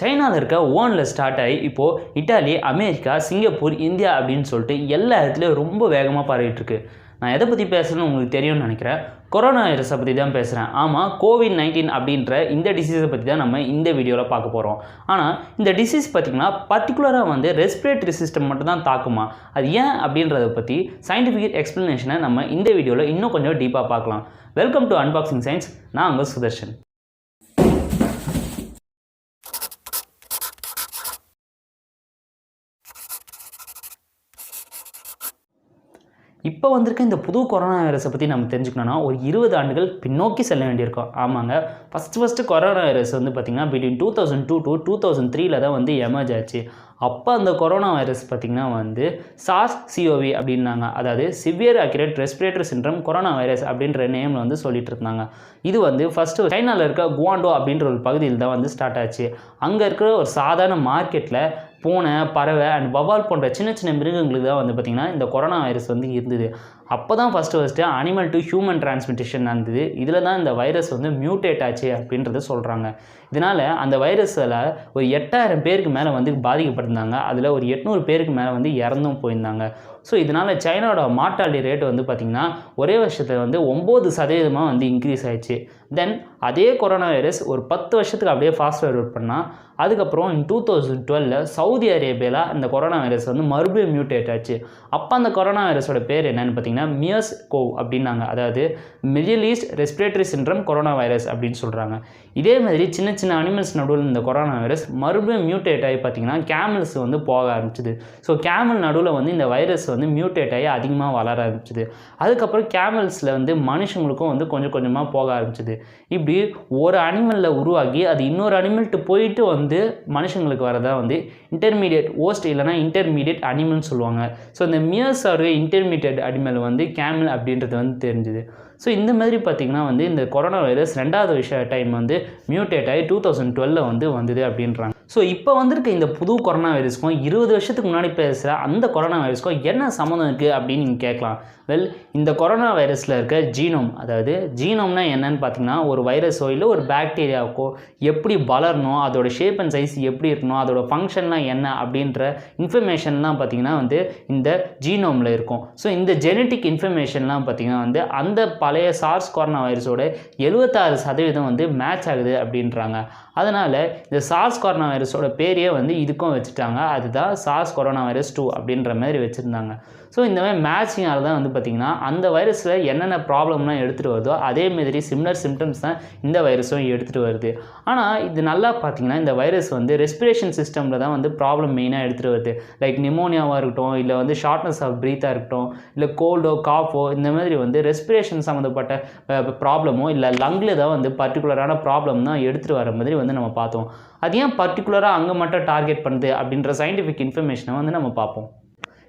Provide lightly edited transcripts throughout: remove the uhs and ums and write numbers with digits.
சைனாவில் இருக்க ஓனில் ஸ்டார்ட் ஆகி இப்போது இட்டாலி, அமெரிக்கா, சிங்கப்பூர், இந்தியா அப்படின்னு சொல்லிட்டு எல்லா இடத்துலையும் ரொம்ப வேகமாக பரவிட்டுருக்கு. நான் எதை பற்றி பேசுகிறேன்னு உங்களுக்கு தெரியும்னு நினைக்கிறேன். கொரோனா வைரஸை பற்றி தான் பேசுகிறேன். ஆமாம், COVID-19 அப்படின்ற இந்த டிசீஸை பற்றி தான் நம்ம இந்த வீடியோவில் பார்க்க போகிறோம். ஆனால் இந்த டிசீஸ் பார்த்திங்கன்னா பர்டிகுலராக ரெஸ்பிரேட்டரி சிஸ்டம் மட்டும் தான் தாக்குமா, அது ஏன் அப்படின்றத பற்றி சயின்டிஃபிக் எக்ஸ்ப்ளனேஷனை நம்ம இந்த வீடியோவில் இன்னும் கொஞ்சம் டீப்பாக பார்க்கலாம். Welcome to unboxing science. நான் உங்கள் சுதர்ஷன். இப்போ வந்திருக்க இந்த புது கொரோனா வைரஸை பற்றி நம்ம தெரிஞ்சுக்கணும்னா ஒரு 20 ஆண்டுகள் பின்னோக்கி செல்ல வேண்டியிருக்கோம். ஆமாங்க, ஃபஸ்ட்டு கொரோனா வைரஸ் பார்த்திங்கன்னா பிட்வீன் 2002 to 2003 தான் எமர்ஜ் ஆச்சு. அப்போ அந்த கொரோனா வைரஸ் பார்த்திங்கன்னா SARS-CoV அப்படின்னாங்க. அதாவது severe acute respiratory syndrome corona virus அப்படின்ற நேமில் சொல்லிட்டு இருந்தாங்க. இது ஃபஸ்ட்டு சைனாவில் இருக்க குவாண்டோ அப்படின்ற ஒரு பகுதியில் தான் ஸ்டார்ட் ஆச்சு. அங்கே இருக்கிற ஒரு சாதாரண மார்க்கெட்டில் பூனை, பறவை அண்ட் வவால் போன்ற சின்ன சின்ன மிருகங்களுக்கு தான் பார்த்திங்கன்னா இந்த கொரோனா வைரஸ் இருந்தது. அப்போ தான் ஃபஸ்ட்டு அனிமல் டு ஹியூமன் டிரான்ஸ்மிட்டேஷன் நடந்தது. இதில் தான் இந்த வைரஸ் மியூட்டேட் ஆச்சு அப்படின்றத சொல்கிறாங்க. இதனால் அந்த வைரஸில் ஒரு 8000 பேருக்கு மேலே பாதிக்கப்பட்டிருந்தாங்க. அதில் ஒரு 800 பேருக்கு மேலே இறந்தும் போயிருந்தாங்க. ஸோ இதனால் சைனாவோட மார்ட்டாலிட்டி ரேட் பார்த்திங்கன்னா ஒரே வருஷத்தில் 9% இன்க்ரீஸ் ஆயிடுச்சு. தென் அதே கொரோனா வைரஸ் ஒரு 10 வருஷத்துக்கு அப்படியே ஃபாஸ்ட் ஃபார்வர்ட் பண்ணால் அதுக்கப்புறம் 2012 சவுதி அரேபியாவில் இந்த கொரோனா வைரஸ் மறுபடியும் மியூட்டேட் ஆச்சு. அப்போ அந்த கொரோனா வைரஸோட பேர் என்னன்னு பார்த்தீங்கன்னா MERS-CoV அப்படின்னாங்க. அதாவது Middle East respiratory syndrome corona virus அப்படின்னு சொல்கிறாங்க. இதே மாதிரி சின்ன சின்ன அனிமல்ஸ் நடுவில் இந்த கொரோனா வைரஸ் மறுபடியும் மியூட்டேட் ஆகி பார்த்திங்கன்னா கேமல்ஸ் போக ஆரம்பிச்சிது. ஸோ கேமல் நடுவில் இந்த வைரஸ் மியூட்டேட் ஆகி அதிகமாக வளர ஆரம்பிச்சிது. அதுக்கப்புறம் கேமல்ஸில் மனுஷங்களுக்கும் கொஞ்சம் கொஞ்சமாக போக ஆரம்பிச்சிது. இப்படி ஒரு அனிமலில் உருவாகி அது இன்னொரு அனிமல்ட்டு போயிட்டு மனுஷங்களுக்கு வரதா இன்டர்மீடியட் ஹோஸ்ட் இல்லைனா இன்டர்மீடியட் அனிமல்னு சொல்லுவாங்க. ஸோ இந்த MERS are intermediate animal camel அப்படின்றது தெரிஞ்சுது. ஸோ இந்த மாதிரி பார்த்திங்கன்னா இந்த கொரோனா வைரஸ் 2வது டைம் மியூட்டேட் ஆகி 2012 வந்தது அப்படின்றாங்க. ஸோ இப்போ வந்திருக்க இந்த புது கொரோனா வைரஸ்க்கும் 20 வருஷத்துக்கு முன்னாடி பேசுகிற அந்த கொரோனா வைரஸ்க்கும் என்ன சம்மந்தம் இருக்குது அப்படின்னு நீங்கள் கேட்கலாம். வெல், இந்த கொரோனா வைரஸில் இருக்க ஜீனோம், அதாவது ஜீனோம்னா என்னன்னு பார்த்தீங்கன்னா ஒரு வைரஸோ இல்லை ஒரு பாக்டீரியாவுக்கோ எப்படி வளரணும், அதோட ஷேப் அண்ட் சைஸ் எப்படி இருக்கணும், அதோட ஃபங்க்ஷன்லாம் என்ன அப்படின்ற இன்ஃபர்மேஷன்லாம் பார்த்திங்கன்னா இந்த ஜீனோமில் இருக்கும். ஸோ இந்த ஜெனட்டிக் இன்ஃபர்மேஷன்லாம் பார்த்திங்கன்னா அந்த பழைய சார்ஸ் கொரோனா வைரஸோட 76% மேட்ச் ஆகுது அப்படின்றாங்க. அதனால் இந்த சார்ஸ் கொரோனா வைரஸோட பேரையே இதுக்கும் வச்சுட்டாங்க. அதுதான் சார்ஸ் கொரோனா வைரஸ் 2 அப்படின்ற மாதிரி வச்சுருந்தாங்க. ஸோ இந்த மாதிரி மேட்சிங்கால் தான் பார்த்திங்கன்னா அந்த வைரஸில் என்னென்ன ப்ராப்ளம்லாம் எடுத்துகிட்டு வருதோ அதே மாதிரி சிமிலர் சிம்டம்ஸ் தான் இந்த வைரஸும் எடுத்துகிட்டு வருது. ஆனால் இது நல்லா பார்த்திங்கன்னா இந்த வைரஸ் ரெஸ்பிரேஷன் சிஸ்டமில் தான் ப்ராப்ளம் மெயினாக எடுத்துகிட்டு வருது. லைக் நிமோனியாவாக இருக்கட்டும், இல்லை ஷார்ட்னஸ் ஆஃப் ப்ரீத்தாக இருக்கட்டும், இல்லை கோல்டோ காஃபோ, இந்த மாதிரி ரெஸ்பிரேஷன் சம்மந்தப்பட்ட ப்ராப்ளமோ இல்லை லங்கில் தான் பர்டிகுலரான ப்ராப்ளம் தான் எடுத்துகிட்டு வர மாதிரி நம்ம பார்த்தோம். அது ஏன் பர்டிகுலராக அங்கே மட்டும் டார்கெட் பண்ணுது அப்படின்ற சயின்டிஃபிக் இன்ஃபர்மேஷனை நம்ம பார்ப்போம்.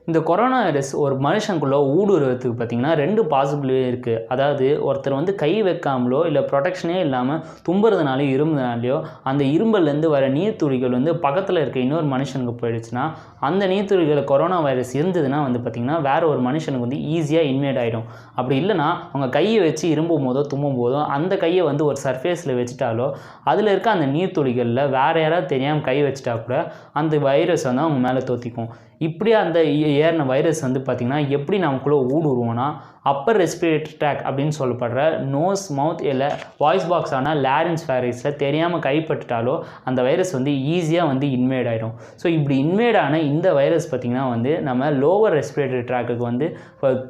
இந்த கொரோனா வைரஸ் ஒரு மனுஷனுக்குள்ளே ஊடுருவதுக்கு பார்த்திங்கன்னா 2 பாசிபிலிட்டி இருக்குது. அதாவது ஒருத்தர் கை வைக்காமலோ இல்லை ப்ரொடெக்ஷனே இல்லாமல் தும்புறதுனாலையோ இரும்புறதுனாலையோ அந்த இரும்பல்லேருந்து வர நீர்த்துளிகள் பக்கத்தில் இருக்க இன்னொரு மனுஷனுக்கு போயிடுச்சுன்னா அந்த நீர்த்துளிகளை கொரோனா வைரஸ் இருந்ததுன்னா பார்த்திங்கன்னா வேறு ஒரு மனுஷனுக்கு ஈஸியாக இன்வேட் ஆகிடும். அப்படி இல்லைனா அவங்க கையை வச்சு இரும்பும் போதோ தும்பும் போதோ அந்த கையை ஒரு சர்ஃபேஸில் வச்சுட்டாலோ அதில் இருக்க அந்த நீர்த்துளிகளில் வேறு யாராவது தெரியாமல் கை வச்சுட்டா கூட அந்த வைரஸ் அவங்க மேலே தோற்றிக்கும். இப்படி அந்த ஏறின வைரஸ் பார்த்திங்கன்னா எப்படி நமக்குள்ளே ஊடுருவோம்னா அப்பர் ரெஸ்பிரேட்டரி ட்ராக் அப்படின்னு சொல்லப்படுற நோஸ், மவுத் இல்லை வாய்ஸ் பாக்ஸான லாரன்ஸ் ஃபேரிஸில் தெரியாமல் கைப்பட்டுட்டாலோ அந்த வைரஸ் ஈஸியாக இன்வேட் ஆகிடும். ஸோ இப்படி இன்வேட் ஆன இந்த வைரஸ் பார்த்திங்கன்னா நம்ம லோவர் ரெஸ்பிரேட்டரி ட்ராக்குக்கு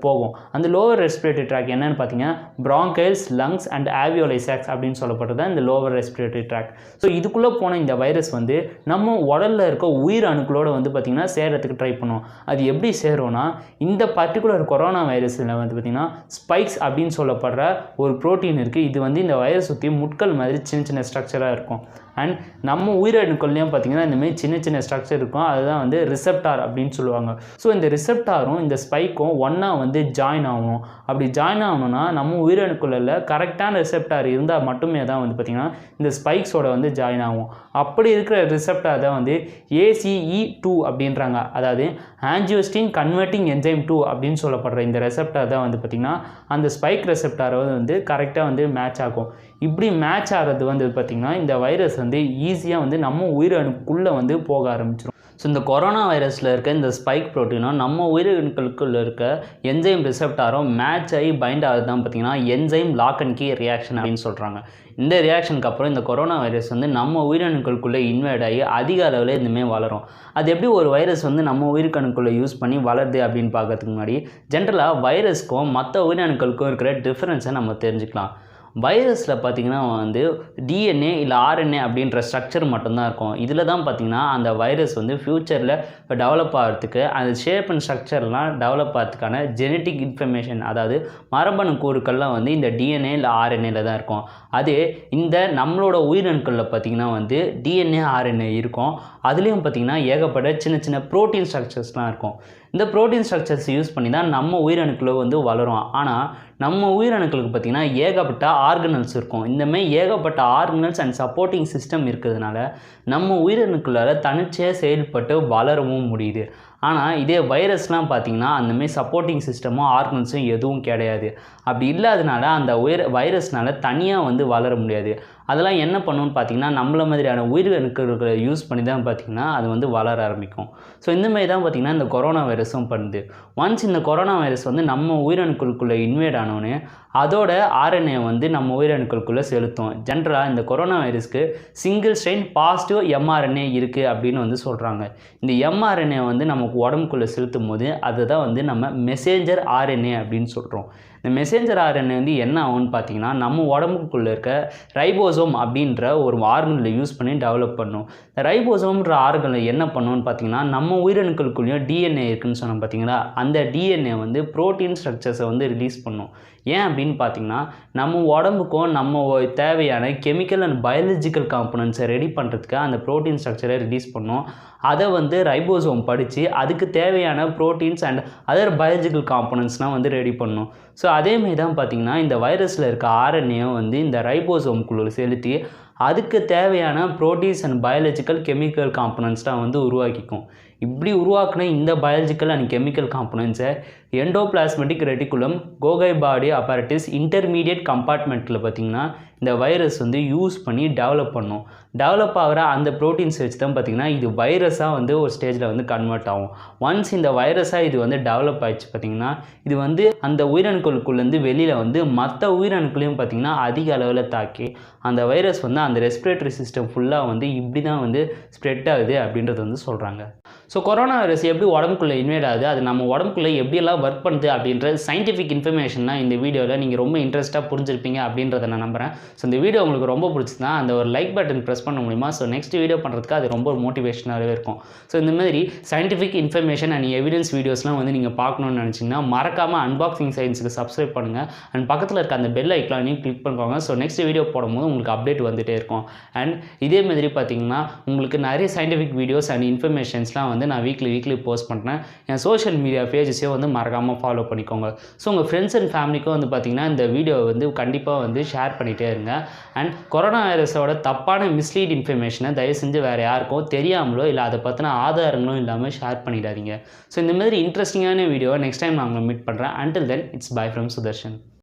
போகும். அந்த லோவர் ரெஸ்பிரேட்டரி ட்ராக் என்னென்னு பார்த்தீங்கன்னா ப்ராங்கைல்ஸ், லங்ஸ் அண்ட் ஆல்வியோலை சாக்ஸ் அப்படின்னு சொல்லப்படுறது தான் இந்த லோவர் ரெஸ்பிரேட்டரி ட்ராக். ஸோ இதுக்குள்ளே போன இந்த வைரஸ் நம்ம உடலில் இருக்க உயிர் அணுக்களோடு பார்த்திங்கன்னா சேரத்துக்கு ட்ரை பண்ணும். அது எப்படி சேரும்னா இந்த பர்டிகுலர் கொரோனா வைரஸில் பார்த்திங்கன்னா ஸ்பைக்ஸ் அப்படின்னு சொல்லப்படுற ஒரு ப்ரோட்டீன் இருக்குது. இது இந்த வைரஸ் சுற்றி முட்கள் மாதிரி சின்ன சின்ன ஸ்ட்ரக்சராக இருக்கும். அண்ட் நம்ம உயிரணுக்கள்லையும் பார்த்திங்கன்னா இந்தமாதிரி சின்ன சின்ன ஸ்ட்ரக்சர் இருக்கும். அதுதான் ரிசெப்டார் அப்படின்னு சொல்லுவாங்க. ஸோ இந்த ரிசெப்டாரும் இந்த ஸ்பைக்கும் ஒன்றா ஜாயின் ஆகணும். அப்படி ஜாயின் ஆகணும்னா நம்ம உயிரணுக்களில் கரெக்டான ரிசெப்டார் இருந்தால் மட்டுமே தான் பார்த்திங்கன்னா இந்த ஸ்பைக்ஸோட ஜாயின் ஆகும். அப்படி இருக்கிற ரிசெப்டார் தான் ACE2 அப்படின்றாங்க. அதாவது ஆஞ்சியோஸ்டின் கன்வெர்ட்டிங் என்சைம் 2 அப்படின்னு சொல்லப்படுற இந்த ரெசெப்டார் தான் வந்து பார்த்திங்கன்னா அந்த ஸ்பைக் ரெசெப்டாரை வந்து கரெக்டாக வந்து மேட்ச் ஆகும். இப்படி மேட்ச் ஆகிறது வந்து பார்த்திங்கன்னா இந்த வைரஸ் வந்து ஈஸியாக வந்து நம்ம உயிரணுக்குள்ளே வந்து போக ஆரம்பிச்சிடும். ஸோ இந்த கொரோனா வைரஸில் இருக்க இந்த ஸ்பைக் ப்ரோட்டீனும் நம்ம உயிரணுக்களுக்குள்ள இருக்க என்சைம் ரிசெப்டாரும் மேட்ச் ஆகி பைண்ட் ஆகுது தான் பார்த்திங்கன்னா enzyme lock and key reaction அப்படின்னு சொல்கிறாங்க. இந்த ரியாக்ஷனுக்கு அப்புறம் இந்த கொரோனா வைரஸ் வந்து நம்ம உயிரணுக்களுக்குள்ளே இன்வைட் ஆகி அதிக அளவில் இதுமாரி வளரும். அது எப்படி ஒரு வைரஸ் வந்து நம்ம உயிரணுக்களுக்குள்ளே யூஸ் பண்ணி வளருது அப்படின்னு பார்க்கறதுக்கு முன்னாடி ஜென்ரலாக வைரஸ்க்கும் மற்ற உயிரணுக்களுக்கும் இருக்கிற டிஃப்ரென்ஸை நம்ம தெரிஞ்சுக்கலாம். வைரஸில் பார்த்திங்கன்னா வந்து டிஎன்ஏ இல்லை ஆர்என்ஏ அப்படின்ற ஸ்ட்ரக்சர் மட்டும்தான் இருக்கும். இதில் தான் பார்த்திங்கன்னா அந்த வைரஸ் வந்து ஃப்யூச்சரில் டெவலப் ஆகிறதுக்கு அந்த ஷேப் அண்ட் ஸ்ட்ரக்சர்லாம் டெவலப் ஆகிறதுக்கான ஜெனட்டிக் இன்ஃபர்மேஷன், அதாவது மரபணு கூறுக்கள்லாம் வந்து இந்த டிஎன்ஏ இல்லை ஆர்என்ஏல தான் இருக்கும். அதே இந்த நம்மளோட உயிரணுக்களில் பார்த்திங்கன்னா வந்து டிஎன்ஏ ஆர்என்ஏ இருக்கும். அதுலேயும் பார்த்திங்கன்னா ஏகப்பட்ட சின்ன சின்ன ப்ரோட்டீன் ஸ்ட்ரக்சர்ஸ்லாம் இருக்கும். இந்த ப்ரோட்டீன் ஸ்ட்ரக்சர்ஸ் யூஸ் பண்ணி தான் நம்ம உயிரணுக்களை வந்து வளரும். ஆனால் நம்ம உயிரணுக்களுக்கு பார்த்திங்கன்னா ஏகப்பட்ட ஆர்கனல்ஸ் இருக்கும். இந்தமாதிரி ஏகப்பட்ட ஆர்கனல்ஸ் அண்ட் சப்போர்ட்டிங் சிஸ்டம் இருக்கிறதுனால நம்ம உயிரணுக்களால் தனிச்சையாக செயல்பட்டு வளரவும் முடியுது. ஆனால் இதே வைரஸ்லாம் பார்த்திங்கன்னா அந்தமாரி சப்போர்ட்டிங் சிஸ்டமும் ஆர்கனல்ஸும் எதுவும் கிடையாது. அப்படி இல்லாதனால அந்த வைரஸ்னால் தனியாக வந்து வளர முடியாது. அதெல்லாம் என்ன பண்ணுன்னு பார்த்திங்கன்னா நம்மள மாதிரியான உயிரணுக்களை யூஸ் பண்ணி தான் பார்த்திங்கன்னா அது வந்து வளர ஆரம்பிக்கும். ஸோ இந்தமாரி தான் பார்த்திங்கன்னா இந்த கொரோனா வைரஸும் பண்ணுது. ஒன்ஸ் இந்த கொரோனா வைரஸ் வந்து நம்ம உயிரணுக்களுக்குள்ளே இன்வைட் ஆனோடனே அதோட ஆர்என்ஏ வந்து நம்ம உயிரணுக்களுக்குள்ளே செலுத்தும். ஜென்ரலாக இந்த கொரோனா வைரஸ்க்கு சிங்கிள் ஸ்ட்ரெயின் பாசிட்டிவ் எம்ஆர்என்ஏ இருக்குது அப்படின்னு வந்து சொல்கிறாங்க. இந்த எம்ஆர்என்ஏ வந்து நமக்கு உடம்புக்குள்ளே செலுத்தும் போது அதுதான் வந்து நம்ம மெசேஞ்சர் ஆர்என்ஏ அப்படின்னு சொல்கிறோம். இந்த மெசேஞ்சர் ஆர்என்ஏ வந்து என்ன ஆகும்னு பார்த்திங்கன்னா நம்ம உடம்புக்குள்ளே இருக்க ரைபோசோம் அப்படின்ற ஒரு ஆர்கனில் யூஸ் பண்ணி டெவலப் பண்ணும். இந்த ரைபோசோம்ன்ற ஆர்கனில் என்ன பண்ணுன்னு பார்த்திங்கன்னா நம்ம உயிரணுக்களுக்குள்ளேயும் டிஎன்ஏ இருக்குதுன்னு சொன்னோம் பார்த்திங்களா, அந்த டிஎன்ஏ வந்து ப்ரோட்டீன் ஸ்ட்ரக்சர்ஸை வந்து ரிலீஸ் பண்ணும். ஏன் அப்படின்னு பார்த்திங்கன்னா நம்ம உடம்புக்கும் நம்ம தேவையான கெமிக்கல் அண்ட் பயாலஜிக்கல் காம்பனன்ட்ஸை ரெடி பண்ணுறதுக்கு அந்த ப்ரோட்டீன் ஸ்ட்ரக்சரை ரிலீஸ் பண்ணும். அதை வந்து ரைபோசோம் படித்து அதுக்கு தேவையான ப்ரோட்டீன்ஸ் அண்ட் அதர் பயாலஜிக்கல் காம்பனன்ட்ஸ்லாம் வந்து ரெடி பண்ணும். ஸோ அதேமாரி தான் பார்த்திங்கன்னா இந்த வைரஸில் இருக்க ஆர்என்ஏ வந்து இந்த ரைபோசோம்குள்ளே செலுத்தி அதுக்கு தேவையான ப்ரோட்டீன்ஸ் அண்ட் பயாலஜிக்கல் கெமிக்கல் காம்பனன்ட்ஸ்லாம் வந்து உருவாக்கிக்கும். இப்படி உருவாக்குன இந்த பயாலஜிக்கல் அண்ட் கெமிக்கல் காம்பனன்ட்ஸை எண்டோபிளாஸ்மெட்டிக் ரெட்டிகுலம் கோகை பாடி அப்பரேட்டஸ் இன்டர்மீடியட் கம்பார்ட்மெண்ட்டில் பார்த்திங்கன்னா இந்த வைரஸ் வந்து யூஸ் பண்ணி டெவலப் பண்ணும். டெவலப் ஆகிற அந்த ப்ரோட்டீன்ஸ் வச்சு தான் பார்த்திங்கன்னா இது வைரஸாக வந்து ஒரு ஸ்டேஜில் வந்து கன்வெர்ட் ஆகும். ஒன்ஸ் இந்த வைரஸாக இது வந்து டெவலப் ஆகிடுச்சு பார்த்திங்கன்னா இது வந்து அந்த உயிரணுக்களுக்குள்ளேருந்து வெளியில் வந்து மற்ற உயிரணுக்களையும் பார்த்திங்கன்னா அதிக அளவில் தாக்கி அந்த வைரஸ் வந்து அந்த ரெஸ்பிரேட்டரி சிஸ்டம் ஃபுல்லாக வந்து இப்படி தான் வந்து ஸ்ப்ரெட் ஆகுது அப்படின்றது வந்து சொல்கிறாங்க. ஸோ கொரோனா வைரஸ் எப்படி உடம்புக்குள்ளே இன்வைட் ஆகுது, அது நம்ம உடம்புக்குள்ளே எப்படியெல்லாம் ஒர்க் பண்ணுது அப்படின்ற சயின்டிஃபிக் இன்ஃபர்மேஷன்லாம் இந்த வீடியோவில் நீங்கள் ரொம்ப இன்ட்ரெஸ்ட்டாக புரிஞ்சிருப்பீங்க அப்படின்றத நான் நம்புகிறேன். ஸோ இந்த வீடியோ உங்களுக்கு ரொம்ப பிடிச்சிதுன்னா அந்த ஒரு லைக் பட்டன் ப்ரெஸ் பண்ண முடியுமா? ஸோ நெக்ஸ்ட் வீடியோ பண்ணுறதுக்கு அது ரொம்ப மோட்டிவேஷனாகவே இருக்கும். ஸோ இந்த மாதிரி சயின்டிஃபிக் இன்ஃபர்மேஷன் அண்ட் எவிடன்ஸ் வீடியோஸ்லாம் வந்து நீங்கள் பார்க்கணுன்னு நினச்சிங்கன்னா மறக்காமல் அன்பாக்சிங் சயின்ஸுக்கு சப்ஸ்கிரைப் பண்ணுங்கள். அண்ட் பக்கத்தில் இருக்க அந்த பெல் ஐக்கானையும் கிளிக் பண்ணுவாங்க. ஸோ நெக்ஸ்ட் வீடியோ போடும்போது உங்களுக்கு அப்டேட் வந்துகிட்டே இருக்கும். அண்ட் இதே மாதிரி பார்த்தீங்கன்னா உங்களுக்கு நிறைய சயின்டிஃபிக் வீடியோஸ் அண்ட் இன்ஃபர்மேஷன்ஸ்லாம் வந்து நான் வீக்லி போஸ்ட் பண்ணுறேன். என் சோஷியல் மீடியா பேஜஸையும் வந்து மறக்காமல் ஃபாலோ பண்ணிக்கோங்க. ஸோ உங்கள் ஃப்ரெண்ட்ஸ் அண்ட் ஃபேமிலிக்கும் வந்து பார்த்திங்கன்னா இந்த வீடியோவை வந்து கண்டிப்பாக வந்து ஷேர் பண்ணிகிட்டே இருங்க. அண்ட் கொரோனா வைரஸோட தப்பான மிஸ்லீட் இன்ஃபர்மேஷனை தயவு செஞ்சு வேறு யாருக்கும் தெரியாமலோ இல்லை அதை பற்றின ஆதாரங்களும் இல்லாமல் ஷேர் பண்ணிடாதீங்க. ஸோ இந்த மாதிரி இன்ட்ரெஸ்டிங்கான வீடியோவை நெக்ஸ்ட் டைம் நான் உங்களை மீட் பண்ணுறேன். Until then, it's bye from Sudharsun.